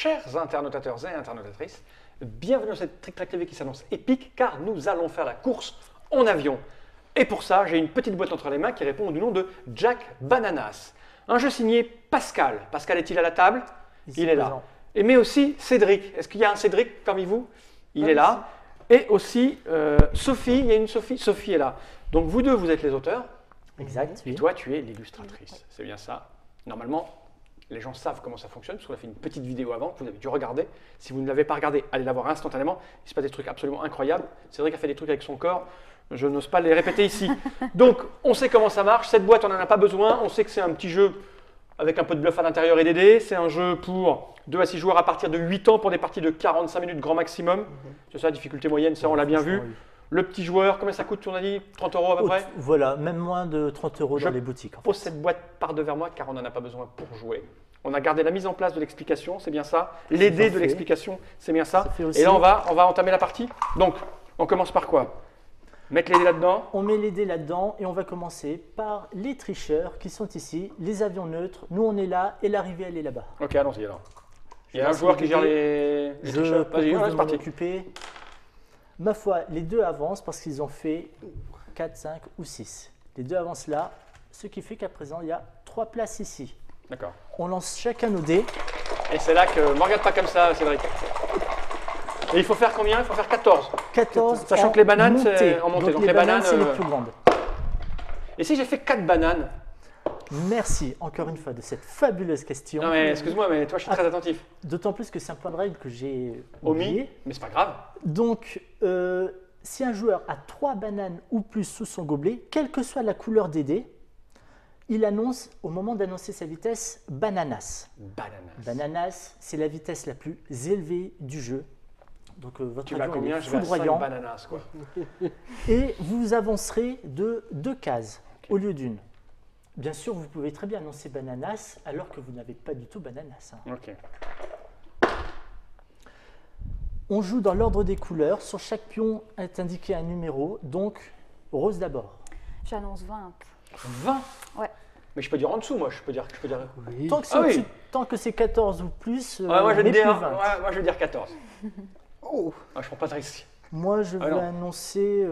chers internautateurs et internautatrices, bienvenue dans cette Trick Track TV qui s'annonce épique car nous allons faire la course en avion. Et pour ça, j'ai une petite boîte entre les mains qui répond au nom de Jack Bananas. Un jeu signé Pascal. Pascal est-il à la table? Il est là. Et mais aussi Cédric. Est-ce qu'il y a un Cédric parmi vous? Il est là. Et aussi Sophie, il y a une Sophie. Sophie est là. Donc vous deux, vous êtes les auteurs. Exact. Et toi, tu es l'illustratrice. C'est bien ça. Normalement, les gens savent comment ça fonctionne, parce qu'on a fait une petite vidéo avant, que vous avez dû regarder. Si vous ne l'avez pas regardé, allez la voir instantanément. Il se passe des trucs absolument incroyables. Cédric a fait des trucs avec son corps. Je n'ose pas les répéter ici. Donc, on sait comment ça marche. Cette boîte, on n'en a pas besoin. On sait que c'est un petit jeu avec un peu de bluff à l'intérieur et des dés. C'est un jeu pour 2 à 6 joueurs à partir de 8 ans pour des parties de 45 minutes grand maximum. C'est ça, difficulté moyenne, ça on l'a bien vu. Oui. Le petit joueur, combien ça coûte, on a dit 30 € à peu près? Voilà, même moins de 30 € Je dans les boutiques. pose cette boîte par devers moi car on n'en a pas besoin pour jouer. On a gardé la mise en place de l'explication, c'est bien ça. Les dés de l'explication, c'est bien ça. fait aussi. Et là, on va entamer la partie. Donc, on commence par quoi? Mettre les dés là-dedans. On met les dés là-dedans et on va commencer par les tricheurs qui sont ici, les avions neutres. Nous, on est là et l'arrivée, elle est là-bas. Ok, allons-y alors. Il y a un lance joueur les qui gère dés. les Je tricheurs. propose Vas-y, de c'est m'en parti. occuper. Ma foi, les deux avancent parce qu'ils ont fait 4, 5 ou 6. Les deux avancent là, ce qui fait qu'à présent, il y a 3 places ici. D'accord. On lance chacun nos dés. Et c'est là que, ne me regarde pas comme ça, Cédric. Et il faut faire combien? Il faut faire 14. 14 Sachant en que les bananes, montée. c'est en montée. Donc, Donc les les bananes, bananes, c'est les plus grandes. Et si j'ai fait 4 bananes? Merci encore une fois de cette fabuleuse question. Non mais excuse-moi, mais toi je suis très attentif. D'autant plus que c'est un point de règle que j'ai Omis, oublié. mais c'est pas grave. Donc, si un joueur a 3 bananes ou plus sous son gobelet, quelle que soit la couleur des dés, il annonce, au moment d'annoncer sa vitesse, bananas. Bananas. Bananas, c'est la vitesse la plus élevée du jeu. Donc, votre Tu vas à avion combien? est Je vais à 5 foudroyant. bananas quoi. Et vous avancerez de 2 cases Ok. au lieu d'une. Bien sûr, vous pouvez très bien annoncer bananas alors que vous n'avez pas du tout bananas. Ok. On joue dans l'ordre des couleurs. Sur chaque pion est indiqué un numéro. Donc, rose d'abord. J'annonce 20. 20? Ouais. Mais je peux dire en dessous, moi. Je peux dire. Oui. Tant que c'est Ah oui. au-dessus- tant que c'est 14 ou plus, Ouais, moi, je vais mais te dire, plus 20. ouais, moi je vais dire 14. Oh, Ah, je prends pas de risque. Moi, je Ah vais non. annoncer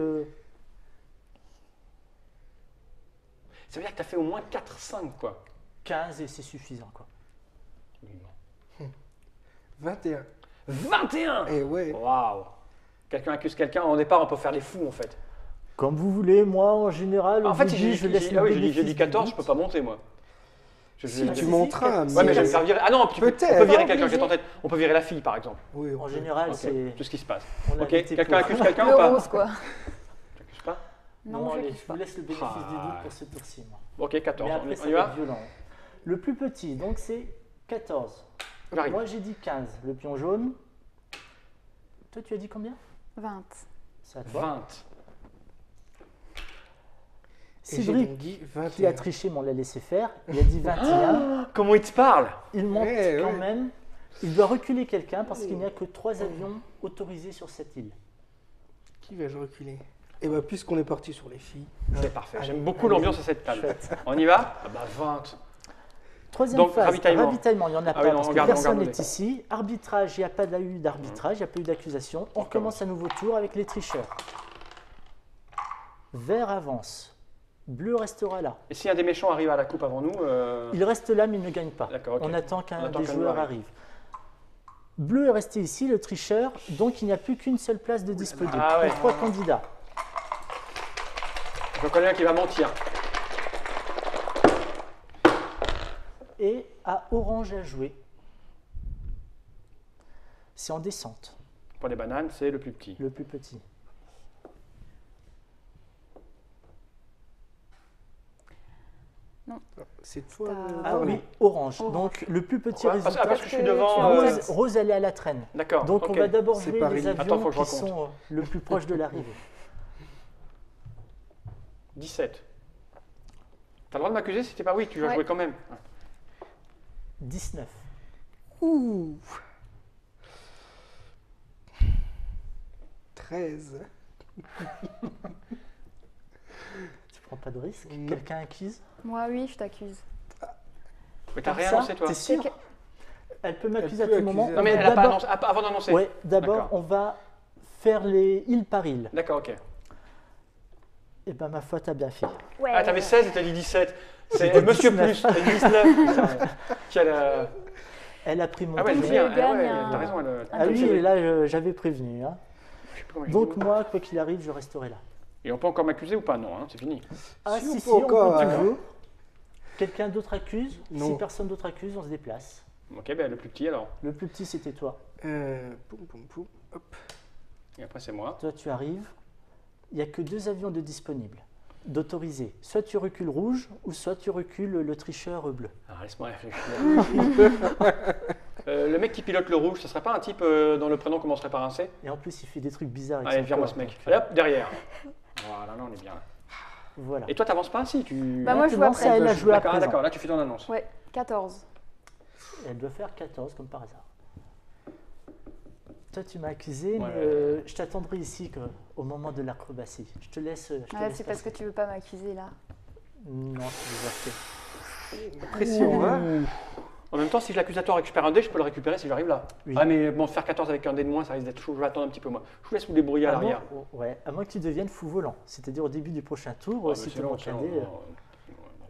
Ça veut dire que tu as fait au moins 4, 5 quoi. 15 et c'est suffisant. Quoi. 21. 21! Eh ouais. Waouh! Quelqu'un accuse quelqu'un. Au départ, on peut faire les fous en fait. Comme vous voulez, moi, en général, En fait, je si je laisse le ah oui, j'ai bénéfice dit du 14, je doute. peux pas monter moi. Si si, tu si, monteras, si, Ouais, mais si, je vais me si. faire virer. Ah non, on peut Peut-être. virer Pas quelqu'un qui est en obligé. tête. On peut virer la fille par exemple. Oui, En général, Ok, c'est. tout ce qui se passe. on a Ok, été quelqu'un pour. accuse quelqu'un Le ou pas? 11, quoi. T'accuses pas? Non, Non, allez, j'accuse je pas. vous laisse le bénéfice Ah. du doute pour ce tour-ci. moi. Ok, 14. Mais après, On ça y va va? être violent. Le plus petit, donc c'est 14. J'arrive. Moi, j'ai dit 15. Le pion jaune. Toi, tu as dit combien? 20. C'est à toi. 20. Et j'ai Cédric, donc dit qui a 21. triché, mais on l'a laissé faire. Il a dit 21. Comment il te parle? Il monte Ouais, quand ouais. même. Il doit reculer quelqu'un parce qu'il n'y a que 3 avions autorisés sur cette île. Qui vais-je reculer? Eh bien, puisqu'on est parti sur les filles. C'est parfait. Allez, J'aime beaucoup allez. l'ambiance à cette table. Chouette. On y va? Ah bah 20. Troisième Donc, phase, ravitaillement. il n'y en a Ah pas oui, non, parce on que garde, on personne garde n'est les- ici. Arbitrage, il n'y a pas eu d'arbitrage, il n'y a pas eu d'accusation. On recommence un nouveau tour avec les tricheurs. Vert avance. Bleu restera là. Et si un des méchants arrive à la coupe avant nous, Il reste là, mais il ne gagne pas. D'accord, ok. On attend On qu'un attend des qu'un joueurs nous arrive. Bleu est resté ici, le tricheur, donc il n'y a plus qu'une seule place de disponible Ah ouais. pour 3 candidats. je connais un qui va mentir. Et à orange à jouer. C'est en descente, Pour les bananes, c'est le plus petit. le plus petit. C'est toi. Ah oui, orange. Donc le plus petit Pourquoi? résultat. Parce que je suis devant. Rose, Rose, elle est à la traîne. D'accord. Donc ok. on va d'abord C'est jouer pareil. les avions Attends, faut que je qui recompte. sont le plus proches de l'arrivée. 17. T'as le droit de m'accuser si t'es pas oui, tu vas Ouais. jouer quand même. 19. Ouh. 13. Tu prends pas de risque. Non. Quelqu'un accuse? Moi, oui, je t'accuse. Mais t'as Comme rien ça, lancé toi. T'es sûr? Elle peut m'accuser à peut tout moment. accuser. Non, mais elle n'a pas annoncé, avant d'annoncer. Ouais, d'abord, D'accord. on va faire les îles par île. D'accord, ok. Et ben, ma foi, t'as bien fait. Ouais. Ah, t'avais 16 et t'as dit 17. J'ai C'est dit Monsieur 19. Plus, t'as dit 19. Quelle, Elle a pris mon Ah ouais, elle tour. fait bien. Je gagne Ouais, un- t'as raison. Ah oui, et là, j'avais prévenu. Hein. Je sais plus comment elle Donc joue. moi, quoi qu'il arrive, je resterai là. Et on peut encore m'accuser ou pas? Non, hein, c'est fini. Ah Si, on si, peut on encore, peut alors. toujours. Quelqu'un d'autre accuse? Non. Si personne d'autre accuse, on se déplace. Ok, ben le plus petit alors. Le plus petit, c'était toi. Poum, poum, poum. Hop. Et après, c'est moi. Toi, tu arrives. Il n'y a que 2 avions de disponibles, d'autorisés. Soit tu recules rouge, ou soit tu recules le tricheur bleu. Alors, laisse-moi réfléchir. Le mec qui pilote le rouge, ce serait pas un type dont le prénom commencerait par un C? Et en plus, il fait des trucs bizarres avec Allez, son vire-moi corps, ce mec. donc, Allez hop, derrière. Voilà, là on est bien. Voilà. Et toi, t'avances pas ainsi tu... Bah, moi, je joue Maintenant, c'est après. à elle à jouer à D'accord, présent. d'accord, là tu fais ton annonce. Ouais, 14. Elle doit faire 14, comme par hasard. Toi, tu m'as accusé, Ouais. mais je t'attendrai ici au moment de l'acrobatie. Je te laisse. Ouais, c'est parce que tu veux pas m'accuser là. Non, c'est déjà fait. Pression, hein. En même temps, si je l'accuse à tort et que je perds un dé, je peux le récupérer si j'arrive là. Oui. Ah, mais bon, faire 14 avec un dé de moins, ça risque d'être chaud. Je vais attendre un petit peu moi. Je vous laisse vous débrouiller à l'arrière. Ouais, à moins que tu deviennes fou volant. C'est-à-dire au début du prochain tour, Ah, si mais tu c'est long, manques c'est un long. dé,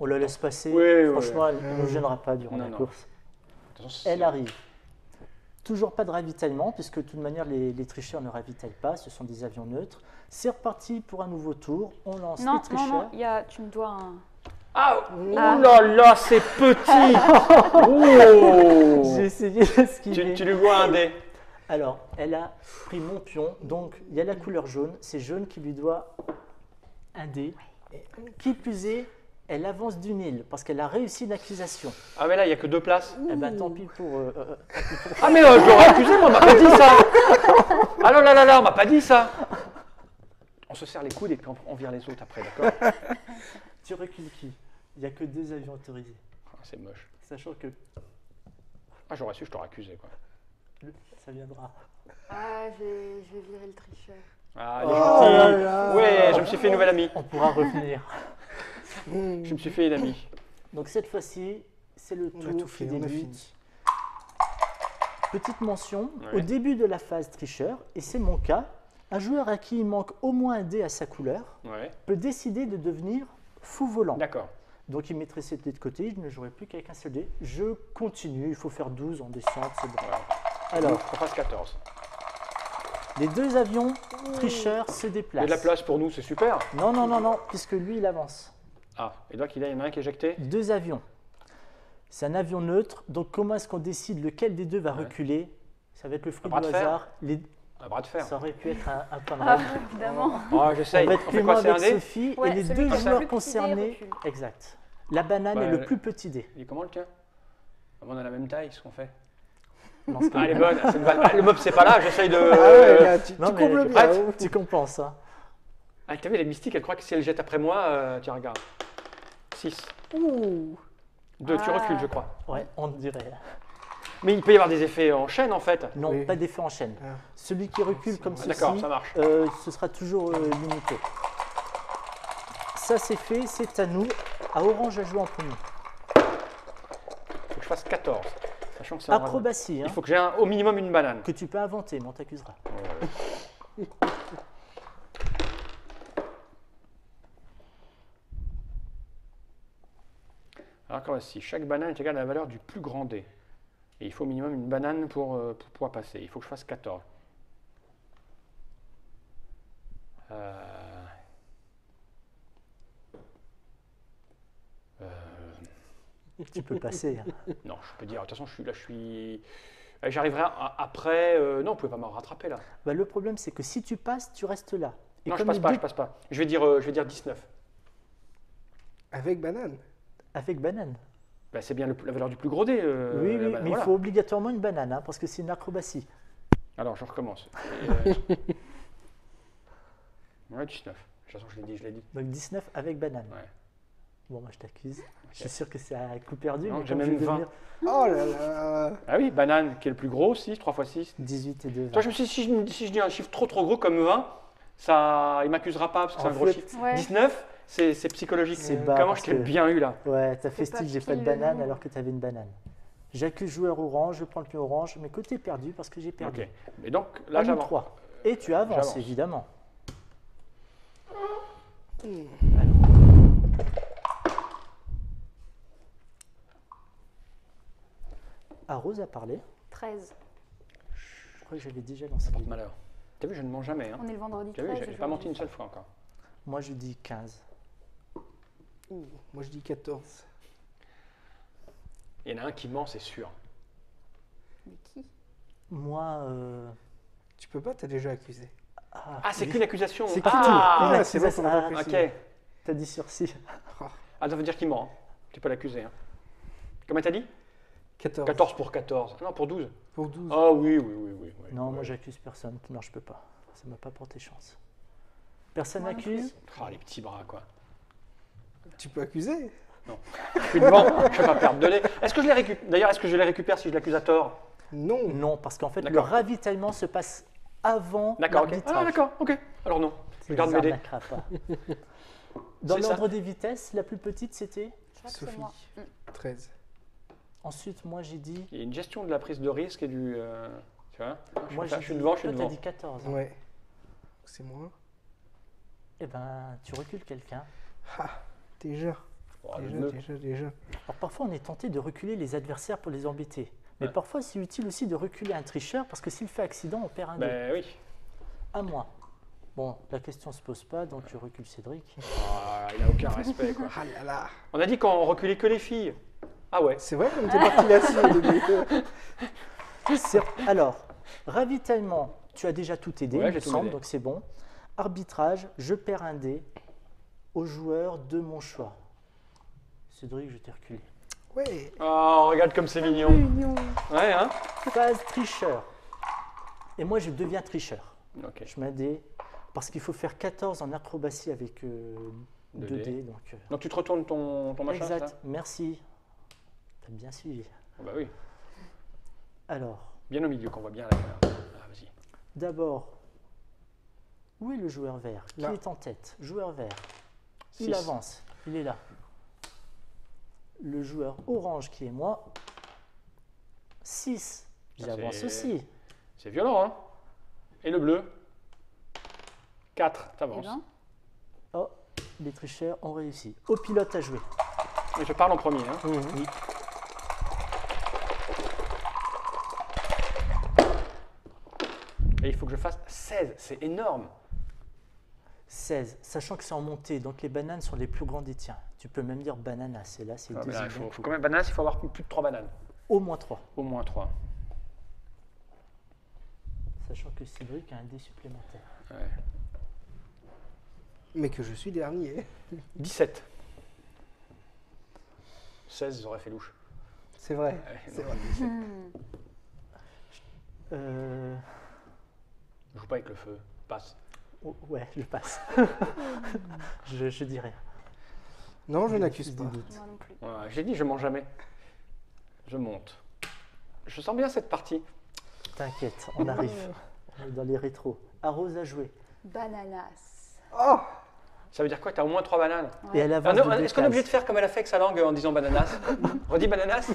on la laisse passer. Oui, oui, Franchement, oui. elle ne nous gênera pas durant Non, la non. course. De toute façon, Elle arrive. Toujours pas de ravitaillement, puisque de toute manière, les tricheurs ne ravitaillent pas. Ce sont des avions neutres. C'est reparti pour un nouveau tour. On lance Non, les non, tricheurs. non, tu me dois un. Ah, Ah. oh là là, c'est petit. Oh. J'ai essayé d'esquiver. Tu lui vois un dé. Alors, elle a pris mon pion, donc il y a la couleur jaune. C'est jaune qui lui doit un dé. Qui plus est, elle avance d'une île parce qu'elle a réussi l'accusation. Ah, mais là, il n'y a que 2 places. Eh ben, tant pis pour. Ah, mais je l'aurais accusé, moi, on m'a pas dit ça. Ah là là là là, on m'a pas dit ça. On se serre les coudes et puis on vire les autres après, d'accord? Tu recules qui? Il n'y a que 2 avions autorisés. Ah, c'est moche. Sachant que Ah, j'aurais su, je t'aurais accusé, quoi. ça viendra. Ah, je vais virer le tricheur. Ah, Oh les là gentils. là. Ouais, je me suis fait une nouvelle amie. On pourra revenir. Je me suis fait une amie. Donc cette fois-ci, c'est le On a tour tout qui fait, on a débute. fini. Petite mention, Ouais. au début de la phase tricheur, et c'est mon cas, un joueur à qui il manque au moins un dé à sa couleur Ouais, peut décider de devenir fou volant. d'accord. Donc il mettrait ses dés de côté, je ne jouerai plus qu'avec un seul dé. Je continue, il faut faire 12 en descente, c'est bon. Ouais. Alors, On fasse 14. les 2 avions tricheurs se Il y a déplacent. de la place pour nous, c'est super. Non, non, non, non, puisque lui il avance. Ah, et donc il y en a un qui est éjecté. 2 avions. C'est un avion neutre, donc comment est-ce qu'on décide lequel des deux va Ouais. reculer? Ça va être le fruit bras du de fer. hasard. Un bras de fer. Ça aurait pu être un point de Ah, règle. évidemment. Oh, On j'essaye. va On être fait plus quoi, loin c'est un avec dé? Sophie Ouais, et les celui 2 qui a le joueurs plus petit dé concernés. recule. Exact. La banane Bah, est le plus petit dé. Il est comment le tien? Ah, on a la même taille, ce qu'on fait. Non, c'est Ah, elle est bonne. C'est une balle. Ah, le mob, c'est pas là, j'essaye de. Ah ouais, là, tu Non, mais combles tu bien. prêtes hein. Tu compenses. Hein. Ah, t'as vu, elle est mystique, elle croit que si elle jette après moi, tu regardes. 6. Ouh. 2, tu Ah. recules, je crois. Ouais, on dirait. Mais il peut y avoir des effets en chaîne, en fait. Non, Oui. pas d'effet en chaîne. Ah. Celui qui recule comme Ah, ceci, d'accord, ça marche. ce sera toujours limité. Ça c'est fait, c'est à nous. À Orange à jouer en premier. Faut que je fasse 14. Sachant que c'est un- Acrobatie, hein, Il faut que j'ai au minimum une banane. que tu peux inventer, mais on t'accusera. Alors, comme si chaque banane est égale à la valeur du plus grand dé. Et il faut au minimum une banane pour pouvoir passer. Il faut que je fasse 14. Tu peux passer. Hein. Non, je peux dire. De toute façon, je suis. J'arriverai après. Non, vous pouvez pas me rattraper là. Bah, le problème c'est que si tu passes, tu restes là. Et Non, je comme passe les pas, deux- je passe pas. Je vais dire 19. Avec banane. Avec banane. Bah, c'est bien la valeur du plus gros dé. Oui, la oui, banane, mais voilà. il faut obligatoirement une banane, hein, parce que c'est une acrobatie. Alors, je recommence. Ouais, 19. De toute façon, je l'ai dit. Donc 19 avec banane. Ouais. Bon, moi je t'accuse. Je suis sûr que c'est à coup perdu. Non, mais j'ai comme même je vais 20. devenir Oh là là. Ah oui, banane qui est le plus gros, 6, 3 x 6. 18 et 2. Toi, je me suis dit, si je dis un chiffre trop gros comme 20, ça, il m'accusera pas parce que c'est En un gros fait, chiffre. Ouais. 19, c'est psychologique. C'est bas Comment parce je t'ai que- bien eu là. Ouais, t'as fait C'est pas style, j'ai ce pas de qu'il le banane dit. alors que t'avais une banane. J'accuse joueur orange, je prends le pion orange, mais côté perdu parce que j'ai perdu. Ok. Et donc, là, À nous j'avance. 3. Et tu avances, J'avance. évidemment. Ah, Rose a parlé. 13. Je crois que j'avais déjà lancé. Porte malheur. T'as vu, je ne mens jamais. Hein. On est le vendredi T'as vu, 13. j'ai pas menti une seule fois encore. Moi, je dis 15. Ouh, moi je dis 14. Il y en a un qui ment, c'est sûr. Mais qui? Moi, Tu peux pas, t'as déjà accusé. Ah, c'est qu'une accusation. C'est Ah, une Ah, c'est bon accusation. qu'on l'a Ah, précisé. ok. t'as dit sursis. Ah, ça veut dire qu'il ment. Hein. Tu peux l'accuser. Hein. Combien t'as dit 14. 14 pour 14. Ah non, pour 12. Pour 12. Ah oui, oui, oui, oui. oui. Non, moi, Ouais. j'accuse personne. Non, je peux pas. Ça m'a pas porté chance. Personne Moi non n'accuse. Ah, les petits bras, quoi. Tu peux accuser. Je suis devant, je vais pas perdre de lait. Est-ce que je les récupère D'ailleurs, est-ce que je les récupère si je l'accuse à tort? Non. Non, parce qu'en fait, le D'accord. ravitaillement se passe avant D'accord, ok. l'arbitrage. Ah, d'accord, ok. Alors non. Tu Je garde les mes dés. arnaqueras pas. Dans C'est ça. l'ordre des vitesses, la plus petite, c'était. Je crois que c'est Sophie. moi. 13. Ensuite, moi, j'ai dit. Il y a une gestion de la prise de risque et du. Tu vois Moi, je suis devant, je suis toi, t'as devant. dit 14. Ouais. C'est moi. Eh ben, tu recules quelqu'un. Ah, déjà. Oh, le Déjà, nœud. déjà. Alors, parfois, on est tenté de reculer les adversaires pour les embêter. Mais Ouais. parfois, c'est utile aussi de reculer un tricheur parce que s'il fait accident, on perd un dé. Ben oui. À moi. Bon, la question se pose pas, donc je recule Cédric. Ah, il a aucun respect, quoi. Ah là là. On a dit qu'on reculait que les filles. Ah ouais. C'est vrai qu'on était parti là-dessus au début. Alors, ravitaillement, tu as déjà tout aidé, Ouais, il j'ai me tout semble, aidé. donc c'est bon. Arbitrage, je perds un dé au joueur de mon choix. Cédric, je t'ai reculé. Ouais. Oh, regarde comme c'est mignon. Mignon. Ouais, hein Phase tricheur. Et moi, je deviens tricheur. Ok. Je mets un dé, parce qu'il faut faire 14 en acrobatie avec 2 Deux dés. dés. Donc, Donc tu te retournes ton machin, exact, ça merci. Tu as bien suivi. Oh, bah oui. Alors, Bien au milieu qu'on voit bien la caméra. Ah, vas-y. d'abord, où est le joueur vert? Qui Là. est en tête? Joueur vert. Il Six. avance, il est là. Le joueur orange qui est moi, 6. J'avance c'est- aussi. C'est violent, hein Et le bleu 4, Eh t'avances. ben, Oh, les tricheurs ont réussi. Au pilote à jouer. Et je parle en premier, hein Oui. Et il faut que je fasse 16, c'est énorme. 16, sachant que c'est en montée, donc les bananes sont les plus grands des tiens. Tu peux même dire bananas, et là c'est Ah, deux mais là, îles il faut, d'un faut coup. combien de bananes? Il faut avoir plus de 3 bananes. Au moins 3, Au moins 3. sachant que Cédric a un dé supplémentaire. Ouais. Mais que je suis dernier. 17. 16, j'aurais fait louche. C'est vrai. Ouais, C'est non. vrai. Je joue pas avec le feu. Passe. Oh, ouais, je passe. je dirais. Non, je J'ai n'accuse juste pas. des doutes. moi non plus. Ouais, j'ai dit, je mens jamais. Je monte. Je sens bien cette partie. T'inquiète, on arrive. On est dans les rétros. Arrose à jouer. Bananas. Oh. Ça veut dire quoi? Tu as au moins 3 bananes. Et elle Ah avance non, de deux est-ce qu'on est obligé de cases. faire comme elle a fait avec sa langue en disant bananas? Redis bananas.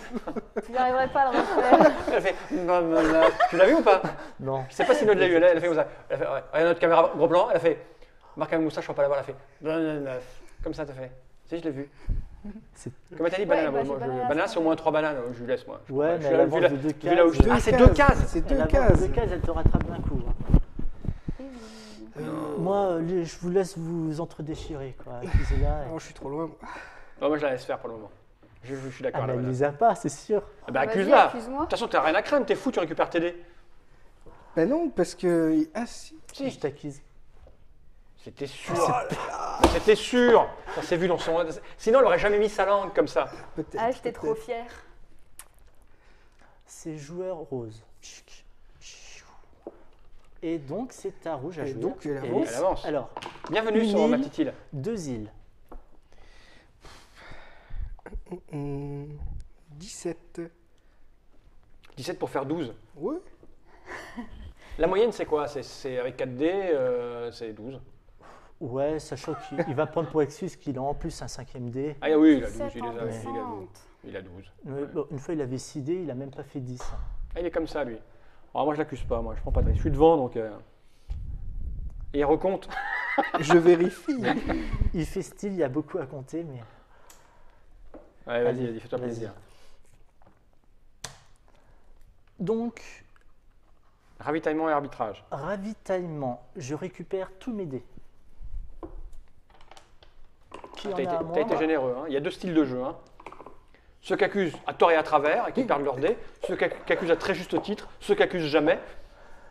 Tu n'arriverais pas à le refaire. Elle a fait bananas. Tu l'as vu ou pas? Non, Je sais pas si Nod l'a eu. Elle a fait comme ça. Elle a fait, ouais. Regarde notre caméra gros plan. Elle a fait. Marc avec moustache, on va pas la voir. Elle a fait bananas. Comme ça, t'as fait. Si, je l'ai vu. c'est... Comment t'as dit Ouais, banana? bah, Moi, j'ai je- bananas, bananas, c'est au ouais. moins 3 bananes. Je lui laisse, moi. Je Ouais, sais mais pas. elle avance Vu de deux vu là où je- cases. Ah, c'est 2 cases. C'est Elle deux avance cases. de deux cases, elle te rattrape d'un coup. hein. Et- Moi, je vous laisse vous entre-déchirer, quoi. Accusez-la. Oh, je suis trop loin. Non, moi, je la laisse faire pour le moment. Je suis d'accord. Ah, là, mais elle banane. les a pas, c'est sûr. Ah bah, Vas-y, accuse-la. De accuse-moi. toute façon, t'as rien à craindre. T'es fou, tu récupères tes dés. Ben non, parce que. Ah si. Si, je t'accuse. C'était sûr. Mais c'était sûr. Ça s'est vu dans son. Sinon, elle aurait jamais mis sa langue comme ça. Peut-être. Ah, j'étais trop peut-être. fière. C'est joueur rose. Et donc, c'est à rouge à Et jouer. donc, elle Et- avance. Elle avance. Alors, Bienvenue Une sur ma île. petite île. 2 îles. 17. 17 pour faire 12. Ouais. La moyenne, c'est quoi? C'est avec 4 dés, c'est 12. Ouais, sachant qu'il va prendre pour excuse qu'il a en plus un 5e dé. Ah oui, il a 12, 7 il les en a, il a 12. descente. Il a 12. Bon, une fois, il avait 6 dés, il a même pas fait 10. Ah, il est comme ça, lui. Alors, moi, je l'accuse pas, moi, je prends pas de risque. Je suis devant, donc... Et il recompte. Je vérifie. Il fait style, il y a beaucoup à compter, mais... Ouais, vas-y, Allez, vas-y, fais-toi vas-y. plaisir. Donc, Ravitaillement et arbitrage. ravitaillement, je récupère tous mes dés. Qui en T'as a été, à t'as moi été généreux, hein. Il y a deux styles de jeu, hein. Ceux qui accusent à tort et à travers et qui perdent leur dé. Ceux qui accusent à très juste titre. Ceux qui accusent jamais.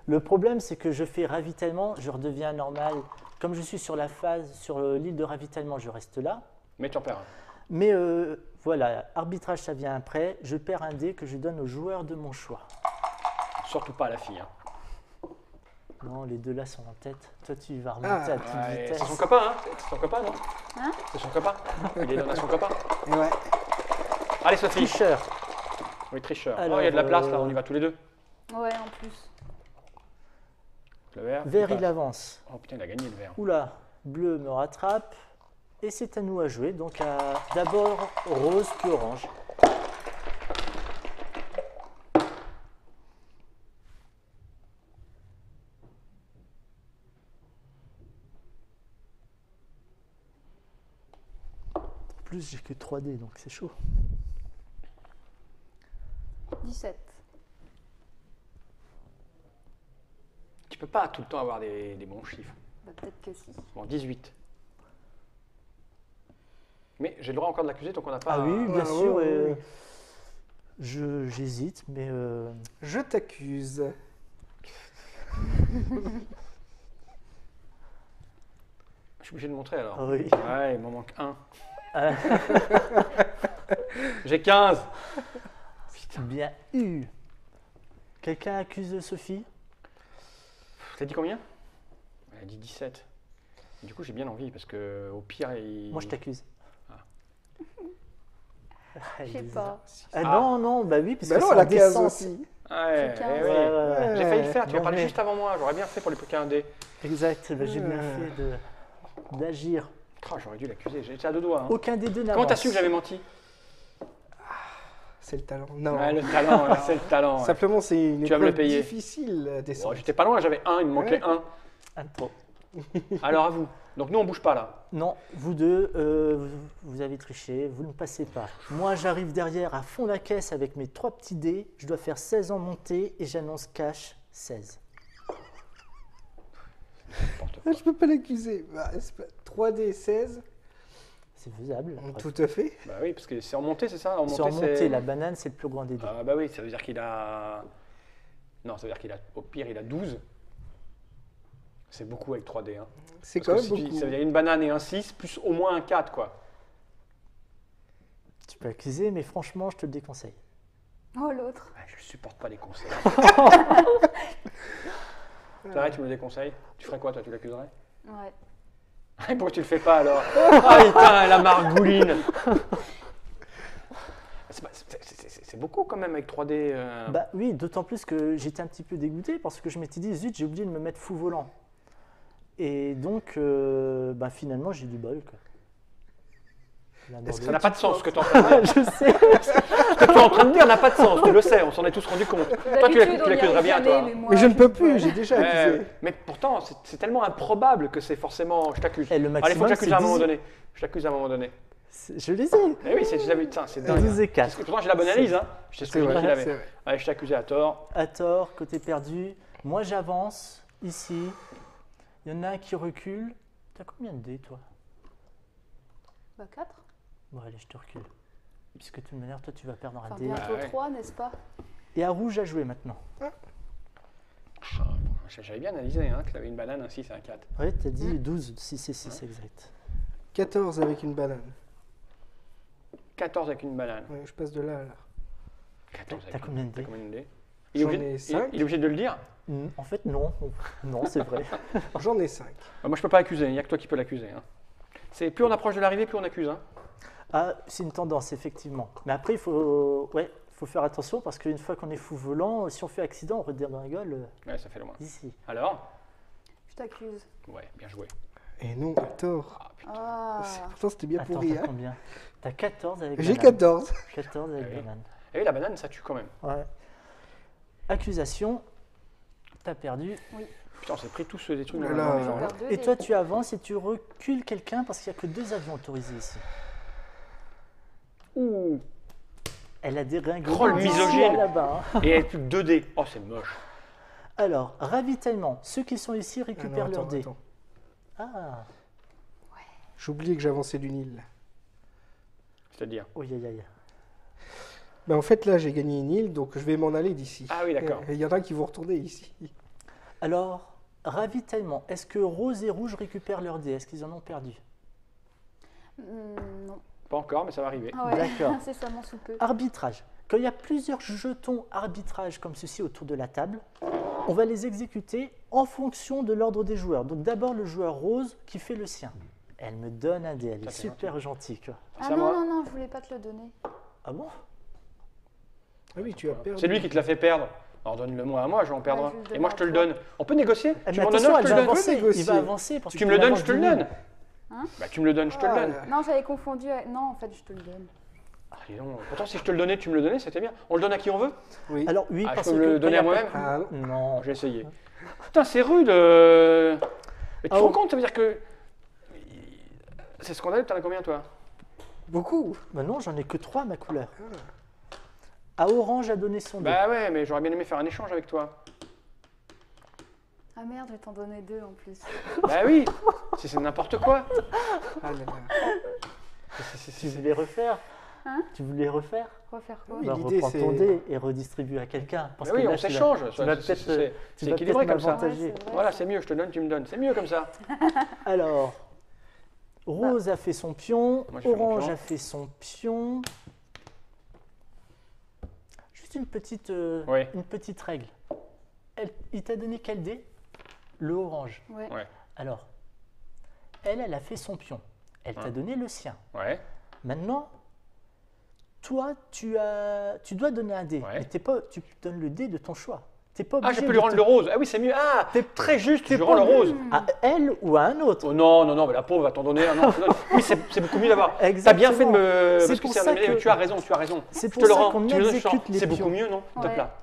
Le problème, c'est que je fais ravitaillement, je redeviens normal. Comme je suis sur la phase, sur l'île de ravitaillement, je reste là. Mais tu en perds un. Mais voilà, arbitrage, ça vient après. Je perds un dé que je donne au joueur de mon choix. Surtout pas à la fille, hein. Non, les deux là sont en tête. Toi, tu vas remonter à toute Ouais, vitesse. c'est son copain, hein. C'est son copain, non Hein? C'est son copain. Il est dans son copain. Et ouais. Allez, Sophie. Tricheur. Oui, tricheur. Alors, Oh, il y a de la place, là. On y va tous les deux. Ouais, en plus. Le vert. Vert, passe. il avance. Oh putain, il a gagné le vert. Oula, bleu me rattrape. Et c'est à nous à jouer. Donc d'abord rose puis orange. En plus, j'ai que 3D, donc c'est chaud. 17. Tu peux pas tout le temps avoir des bons chiffres. Bah, peut-être que si. Bon, 18. Mais j'ai le droit encore de l'accuser, donc on n'a pas... Ah oui, bien Ah, sûr. ouais, ouais. J'hésite, mais Je t'accuse. Je suis obligé de montrer alors. ah oui. Ouais, il m'en manque un. Ah, J'ai 15. bien eu. Quelqu'un accuse Sophie? T'as dit combien? Elle a dit 17. Du coup, j'ai bien envie parce que au pire, il... Moi, je t'accuse. Ah. Je sais pas. Ah, non, non, bah oui, parce Bah que non, c'est la en 15 descente. aussi. Ouais, J'ai 15. eh oui. Ouais, ouais, ouais. J'ai failli le faire, tu as Bon, parlé mais- juste avant moi. J'aurais bien fait pour les plus qu'un dé. Exact, bah, j'ai bien fait d'agir. Oh, j'aurais dû l'accuser, j'étais à deux doigts. Hein. Aucun des deux n'avance. Comment t'as su que j'avais menti? C'est le talent. Non. Ouais, le talent, c'est le talent. Ouais. Simplement, c'est une Tu vas me le épreuve payer. difficile à Bon, descendre. j'étais pas loin, j'avais un, il me manquait Ouais. un. Un de trop. Alors à vous. Donc nous, on bouge pas là. Non, vous deux, vous avez triché, vous ne passez pas. Moi, j'arrive derrière à fond la caisse avec mes 3 petits dés. Je dois faire 16 en montée et j'annonce cash 16. N'importe Ah, quoi. je peux pas l'accuser. Bah, c'est pas- 3D 16. C'est faisable. Tout à fait. Bah oui, parce que c'est en montée, c'est ça? En Sur montée, montée, c'est... la banane, c'est le plus grand des deux. Ah bah oui, ça veut dire qu'il a... Non, ça veut dire qu'il a... Au pire, il a 12. C'est beaucoup avec 3D. Hein. C'est Parce quand que même si tu- beaucoup. ça veut dire une banane et un 6, plus au moins un 4, quoi. Tu peux accuser, mais franchement, je te le déconseille. Oh, l'autre. Ouais, je supporte pas les conseils. C'est vrai, tu me le déconseilles? Tu ferais quoi, toi? Tu l'accuserais? Ouais. Pourquoi tu le fais pas, alors? Ah, putain, la margouline! C'est beaucoup, quand même, avec 3D. Bah oui, d'autant plus que j'étais un petit peu dégoûté parce que je m'étais dit, zut, j'ai oublié de me mettre fou volant. Et donc, bah, finalement, j'ai du bol. Quoi. La Ça n'a pas de sens, ce que tu es en train de dire. Je sais. Ce que tu es en train de dire n'a pas de sens, tu le sais, on s'en est tous rendu compte. Toi, tu D'habitude, on y l'accuserais arrive bien, jamais, toi. mais moi, Mais je ne peux j'ai plus, du j'ai bol. déjà accusé. Mais pourtant, c'est tellement improbable que c'est forcément... Je t'accuse. Et le Allez, faut que maximum, j'accuse c'est à un moment 10. donné. Je t'accuse à un moment donné. Je les ai. Eh oui, c'est dingue. 12 et Parce 4. que pourtant, j'ai la bonne analyse, hein. Je sais ce que C'est j'ai dit vrai, qu'il avait. c'est vrai. Allez, je t'ai accusé à tort. À tort, côté perdu. Moi, j'avance ici. Il y en a un qui recule. T'as combien de dés, toi? Bah, 4. Bon, allez, je te recule. Puisque de toute manière, toi, tu vas perdre un Enfin, dé. bientôt ouais. 3, n'est-ce pas? Et à rouge à jouer maintenant. J'avais bien analysé, hein, que tu avais une banane, un 6 et un 4. Ouais, t'as dit 12, si c'est 6 exact. 14 avec une banane. 14 avec une banane. Ouais, je passe de là à là. 14 avec T'as combien de t'as dés? combien de dés? J'en ai 5. Il est obligé de le dire? En fait, non. Non, c'est vrai. J'en ai 5. Bah, moi, je peux pas accuser, il n'y a que toi qui peux l'accuser. Hein. Plus on approche de l'arrivée, plus on accuse. Hein. Ah, c'est une tendance, effectivement. Mais après, il faut faire attention parce qu'une fois qu'on est fou volant, si on fait accident, on redégringole Ouais, ça fait loin. ici. Alors? Je t'accuse. Ouais, bien joué. Et non, à tort. Ah, putain. Ah. Pourtant, c'était bien Attends, pourri. t'as Hein. combien? T'as 14 avec J'ai banane. 14. 14 avec Ah oui. banane. Et oui, la banane, ça tue quand même. Ouais. Accusation, t'as perdu. Putain, on s'est pris tous des trucs Ouh là dans là. les Je gens. perds deux Et dés. toi, tu avances et tu recules quelqu'un parce qu'il n'y a que 2 avions autorisés ici. Ouh. Elle a dégringolé Oh, le d'ici misogyne. à là-bas. hein. Et elle est plus que 2 dés. Oh, c'est moche. Alors, ravitaillement. Ceux qui sont ici Ah non, récupèrent leurs attends, dés. attends. Ah, J'ai oublié que j'avançais d'une île. C'est-à-dire. oui, aïe, aïe. En fait, là, j'ai gagné une île, donc je vais m'en aller d'ici. Ah oui, d'accord. Et il y en a qui vont retourner ici. Alors, ravitaillement. Est-ce que Rose et Rouge récupèrent leurs dés? Est-ce qu'ils en ont perdu? Non. Pas encore, mais ça va arriver. Ah ouais. D'accord. Incessamment sous peu. Arbitrage. Quand il y a plusieurs jetons arbitrage comme ceci autour de la table, on va les exécuter en fonction de l'ordre des joueurs. Donc d'abord le joueur Rose qui fait le sien. Elle me donne un dé, elle est Ça, c'est super gentille. Quoi. Ah C'est à non, moi. non, non, je voulais pas te le donner. Ah bon? Ah oui, tu as perdu. C'est lui qui te l'a fait perdre. Alors donne-le-moi à moi, je vais en perdre Ouais, un. je vais le Et moi, je te le donner à donne. On peut négocier? Eh, Tu mais m'en donnes attention, un, elle je te va le donne. avancer. Il négocier. va avancer. Parce Tu que me le donnes, avance je te le du nul. donne. Hein? Bah, tu me le donnes, je te le Ah, donne. Non, j'avais confondu. Non, en fait, je te le donne. Ah, dis donc. Pourtant, si je te le donnais, tu me le donnais, c'était bien. On le donne à qui on veut? Oui. Alors oui, Ah, je parce peux que me le quand donner il y a à moi-même? pas de- Ah non. Non. J'ai essayé. Putain, c'est rude. Mais tu te Ah, rends oh. compte, ça veut dire que. C'est scandaleux, t'en as combien toi? Beaucoup. Bah non, j'en ai que 3 ma couleur. À Orange a donné son dé. Bah ouais, mais j'aurais bien aimé faire un échange avec toi. Ah merde, je vais t'en donner 2 en plus. Bah oui, c'est n'importe quoi. Ah là là. Tu voulais refaire? Hein? Tu voulais refaire? Refaire quoi? Oui, Bah, l'idée, reprends ton c'est- dé et redistribue à quelqu'un. Parce Bah oui, que là, on tu vas- s'échange. tu vas peut-être C'est équilibré comme ça. m'avantager. Ouais, c'est vrai, Voilà, ça. c'est mieux, je te donne, tu me donnes. C'est mieux comme ça. Alors, Rose a fait son pion, Moi, j'ai fait mon Orange pion. a fait son pion. Juste une petite règle. Il t'a donné quel dé? Le orange. Ouais. Ouais. Alors, elle a fait son pion. Elle t'a Ouais. donné le sien. Ouais. Maintenant, toi, tu dois donner un dé. Ouais. Mais tu donnes le dé de ton choix. T'es pas Ah, obligé je peux de lui rendre te- le rose. Ah oui, c'est mieux. Ah, T'es très juste, t'es je rends pas le rose. à elle ou à un autre. Oh non, non, non, mais la pauvre va t'en donner. Ah non, je te donne. Oui, c'est beaucoup mieux d'avoir. T'as bien fait de Exactement. me. C'est Parce que pour c'est ça un que- Tu as raison, tu as raison. C'est Je pour te le ça rends. qu'on Tu me le donnes, je exécute sors. les C'est pions. beaucoup mieux, non? Top Ouais. là.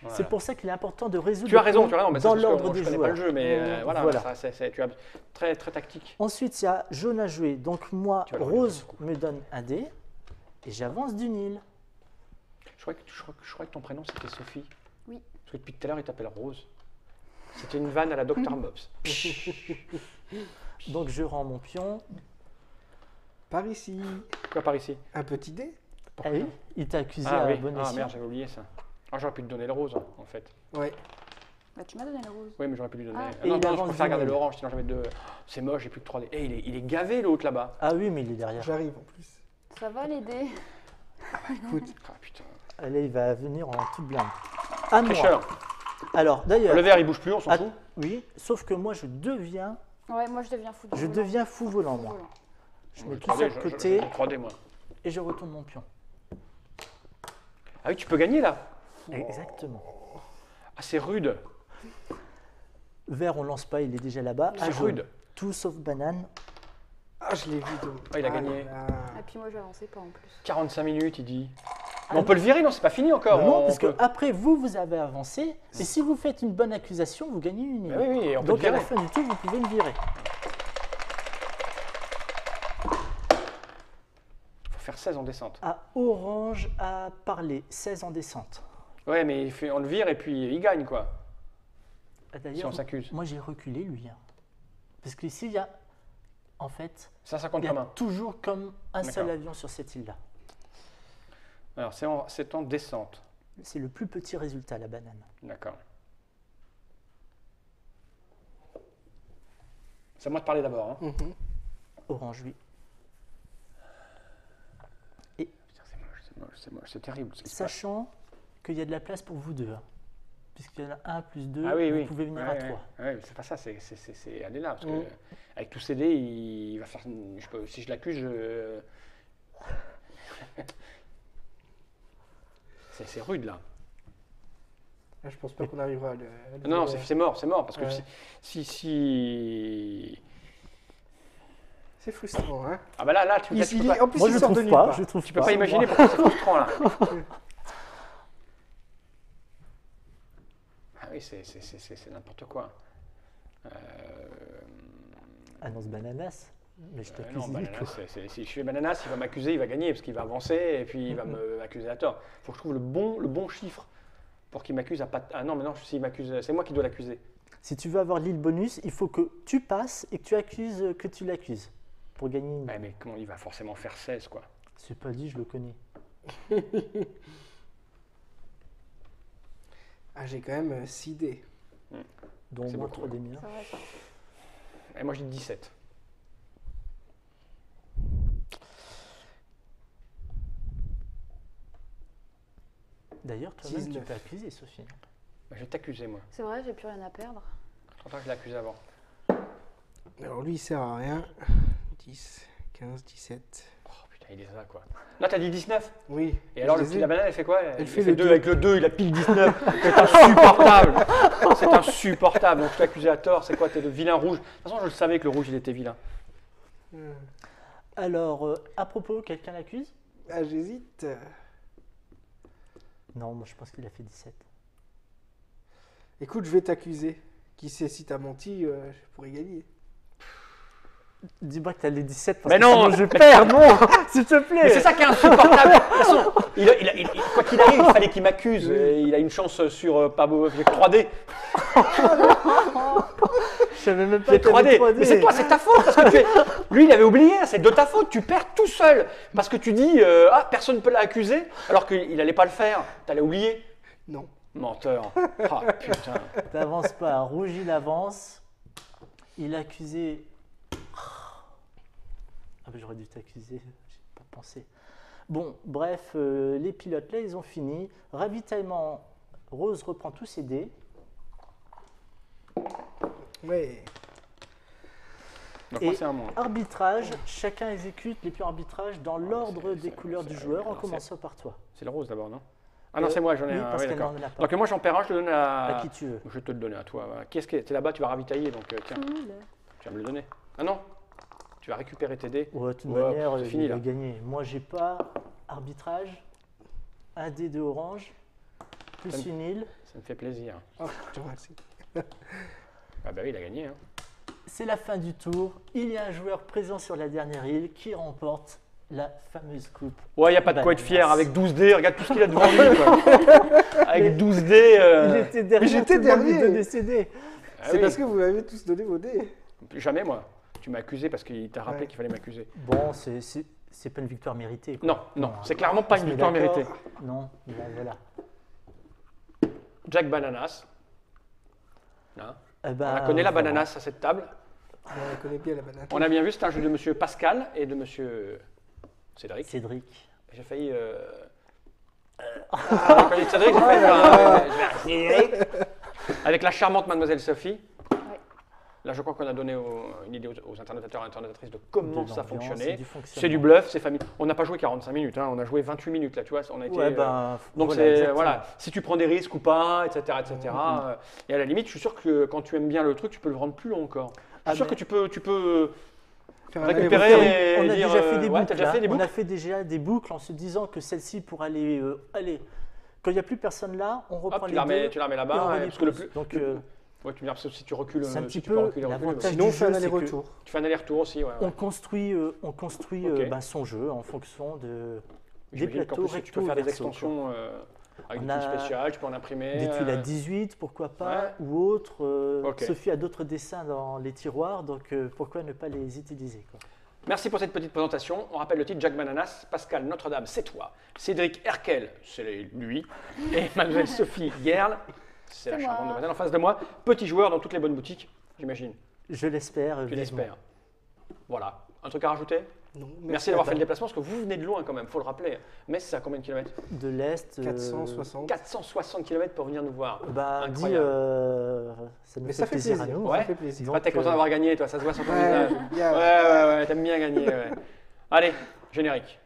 C'est Voilà. pour ça qu'il est important de résoudre Tu as les raison, pions tu as raison. Mais dans ça, c'est parce que l'ordre moi, des je connais joueurs. pas le jeu, mais voilà, Voilà. tu as très très tactique. Ensuite, il y a jaune à jouer. Donc moi, Tu vas le Rose regarder, me donne un dé et j'avance d'une île. Je crois que ton prénom c'était Sophie. Oui. Parce que depuis tout à l'heure il t'appelle Rose. C'était une vanne à la Dr Bobs. Donc je rends mon pion. Par ici. Quoi par ici? Un petit dé. Ah oui, il t'a accusé Ah à oui. bon Ah escient. merde, j'avais oublié ça. Ah, j'aurais pu te donner le rose en fait. Ouais. Bah, tu m'as donné le rose. Oui, mais j'aurais pu lui donner. Ah. Ah, Et non, il non, je avance préfère du garder nul. l'orange, sinon j'avais deux. Oh, c'est moche, j'ai plus que 3 dés. Eh, il est gavé l'autre là-bas. Ah oui, mais il est derrière. J'arrive en plus. Ça va l'aider. Écoute, Ah putain. Allez, il va venir en toute blinde. À moi. Tricheur. Alors d'ailleurs, Le vert il bouge plus, on s'en Ah, fout. oui, sauf que moi je deviens Ouais, moi je deviens fou. Je deviens fou volant, moi. volant. Je Moi, mets j'ai tout ça 3D, de je- côté j'ai 3D moi. et je retourne mon pion. Ah oui, tu peux gagner là. Exactement. Ah, c'est rude. Vert, on lance pas, il est déjà là-bas. C'est À jaune, rude. tout sauf banane. ah, je l'ai vu. donc. Ah, il a là gagné. là. Et puis moi j'avançais pas en plus. 45 minutes, il dit. Ah Mais on non. peut le virer, non, c'est pas fini encore. non, on parce peut- que après vous avez avancé. Et si vous faites une bonne accusation, vous gagnez une Ah île. oui, oui, on peut Donc le à la virer. fin du tour, vous pouvez me virer. Faut faire 16 en descente. À orange à parler, 16 en descente. Ouais, mais on le vire et puis il gagne quoi. Ah, Si D'ailleurs, on s'accuse. moi j'ai reculé lui. hein. Parce qu'ici, il y a, en fait, Ça compte il y a comme un. toujours comme un seul D'accord. avion sur cette île-là. Alors, c'est en descente. C'est le plus petit résultat, la banane. D'accord. C'est à moi de parler d'abord. Hein. Mhm. Orange, oui. Putain, c'est moche, c'est moche, c'est moche, c'est terrible. ce qui se passe. Sachant qu'il y a de la place pour vous deux. hein. Puisqu'il y en a 1 plus 2, Ah oui, vous oui. pouvez venir Ouais, à ouais. 3. Ouais, mais c'est pas ça, c'est aller là. Parce que Mm. avec tous ces dés, il va faire. Si je l'accuse, je. c'est rude là. Là, je pense pas qu'on arrivera à le Non, virer. c'est mort, parce que Ouais. si... C'est frustrant, hein. Ah bah là, tu peux pas, En plus, Moi, il je sort de trouve nulle pas. part. Je trouve tu peux pas imaginer moi. pourquoi c'est frustrant là. Ah oui, c'est n'importe quoi. Annonce bananas. Mais je t'accuse Non, du Bananas, coup. si je fais Bananas, il va m'accuser, il va gagner parce qu'il va avancer et puis il va m'accuser à tort. Il faut que je trouve le bon chiffre pour qu'il m'accuse à pas. Ah non, mais non, s'il m'accuse, c'est moi qui dois l'accuser. Si tu veux avoir l'île bonus, il faut que tu passes et que tu accuses que tu l'accuses pour gagner une. Ouais, mais comment il va forcément faire 16 quoi. C'est pas dit, je le connais. Ah, j'ai quand même 6 dés. Donc C'est moins beaucoup, 3 des miens. Ça va, ça. Et moi je dis 17. D'ailleurs, toi-même, tu 19. peux accuser, Sophie. Bah, je vais t'accuser moi. C'est vrai, j'ai plus rien à perdre. Tant que je l'ai accusé avant. Alors lui, il sert à rien. 10, 15, 17. Oh putain, il est ça quoi. Là t'as dit 19. Oui. Et alors je le les petit ai. la banane elle fait quoi? Elle Il fait fait le 2 deux. avec le 2, il a pile 19. C'est insupportable. C'est insupportable. Donc je t'ai accusé à tort. C'est quoi? T'es le vilain rouge. De toute façon je le savais que le rouge il était vilain. Alors, à propos, quelqu'un l'accuse? Ah, j'hésite. Non, moi je pense qu'il a fait 17. Écoute, je vais t'accuser. Qui sait si t'as menti, je pourrais gagner. Dis-moi que t'as les 17 parce Mais que non, sinon je perds, non. S'il te plaît. Mais c'est ça qui est insupportable. De toute façon, quoi qu'il arrive, il fallait qu'il m'accuse. Il a une chance sur pas beau, j'ai que 3D. Je savais même pas J'ai que t'avais 3D. Mais c'est toi, c'est ta faute parce que lui il avait oublié, c'est de ta faute, tu perds tout seul parce que tu dis ah personne ne peut l'accuser alors qu'il n'allait pas le faire, t'allais oublier. Non. Menteur. Ah putain. T'avances pas. Rouge, il avance. Il a accusé. Ah, bah, j'aurais dû t'accuser. J'ai pas pensé. Bon, bref, les pilotes là, ils ont fini. Ravitaillement. Rose reprend tous ses dés. Ouais. Donc Et moi c'est un moins. arbitrage. Chacun exécute les pions arbitrage dans l'ordre c'est- des couleurs c'est- du joueur, en c'est- commençant par toi. C'est le rose d'abord, non? Ah non, c'est moi, j'en ai oui, un. parce Oui, qu'elle d'accord. n'en a pas. Donc moi j'en perds un, je le donne À à. qui tu veux. Je vais te le donner à toi. Voilà. Qu'est-ce que t'es là-bas, tu vas ravitailler, donc tiens, Cool. tu vas me le donner. Ah non, tu vas récupérer tes dés. Ouais, de toute Ouais, manière, c'est fini, il là. a gagné. Moi, j'ai pas arbitrage. Un dé de orange. Plus Donne. une île. Ça me fait plaisir. Oh, je te remercie. Ah bah oui, il a gagné. Hein. C'est la fin du tour. Il y a un joueur présent sur la dernière île qui remporte la fameuse coupe. Ouais, il n'y a pas de quoi être Bananas. fier. Avec 12 dés, regarde tout ce qu'il a devant lui. Quoi. Avec 12 dés. Il était derrière. mais j'étais tout le monde lui dernier. donnait ses dés. Ah C'est oui. parce que vous m'avez tous donné vos dés. Jamais moi. Tu m'as accusé parce qu'il t'a rappelé Ouais. qu'il fallait m'accuser. Bon, c'est pas une victoire méritée. quoi. Non, non, Non, c'est clairement pas on une se met victoire d'accord. méritée. Non, ben voilà. Jack Bananas. Hein. Eh ben, On la connaît la voilà. bananas à cette table. On la connaît bien la banane. On a bien vu, c'est un jeu de monsieur Pascal et de monsieur Cédric. Cédric. J'ai failli. Quand j'ai dit Cédric, j'ai failli faire, avec la charmante mademoiselle Sophie. Ouais. Là, je crois qu'on a donné une idée aux internatateurs et internatatrices de comment De ça l'ambiance et fonctionnait. du fonctionnement. C'est du bluff, c'est famille. On n'a pas joué 45 minutes, hein, on a joué 28 minutes là, tu vois. On a été, Ouais, ben, donc voilà, c'est exactement. voilà, si tu prends des risques ou pas, etc., etc. Et à la limite, je suis sûr que quand tu aimes bien le truc, tu peux le rendre plus long encore. Je Ah, suis sûr mais- que tu peux Faire un récupérer aller-retour. et On a dire, déjà fait des ouais, boucles. t'as déjà là. fait des On boucles. a fait déjà des boucles en se disant que celle-ci pour aller, quand il n'y a plus personne là, on reprend Hop, tu les la remets, deux tu la remets et on là-bas. va ouais, les parce que le pose. plus, Donc, ouais, tu me dis, si tu recules, c'est un si petit tu peux peu reculer, l'avantage Sinon, on du fait un jeu, c'est que aller-retour. Tu fais un aller-retour aussi, ouais. on construit, Ok. ben, son jeu en fonction de des J'imagine qu'en plateaux plus, tu recto peux faire des verso, quoi. extensions avec On des a tuiles spéciales, tu peux en imprimer. Des tuiles à 18, pourquoi pas, ouais. ou autre. Ok. Sophie a d'autres dessins dans les tiroirs, donc pourquoi ne pas les utiliser, quoi. Merci pour cette petite présentation. On rappelle le titre, Jack Bananas, Pascal Notre-Dame, c'est toi. Cédric Herkel, c'est lui. Et mademoiselle Sophie Guerle, c'est la C'est charmante moi. demoiselle en face de moi. Petit joueur dans toutes les bonnes boutiques, j'imagine. Je l'espère. Tu vivement. l'espères. Voilà. Un truc à rajouter? Non, Merci d'avoir fait le déplacement, parce que vous venez de loin quand même, faut le rappeler. Metz, c'est à combien de kilomètres? De l'Est. 460. 460 kilomètres pour venir nous voir. Bah, dis, Incroyable. Ça nous Mais fait ça fait plaisir, plaisir. à nous. Ouais. Ça fait plaisir. Donc, Ah, t'es content d'avoir gagné, toi, ça se voit sur ton Ouais, visage. bien. Ouais, t'aimes bien gagner. Ouais. Allez, générique.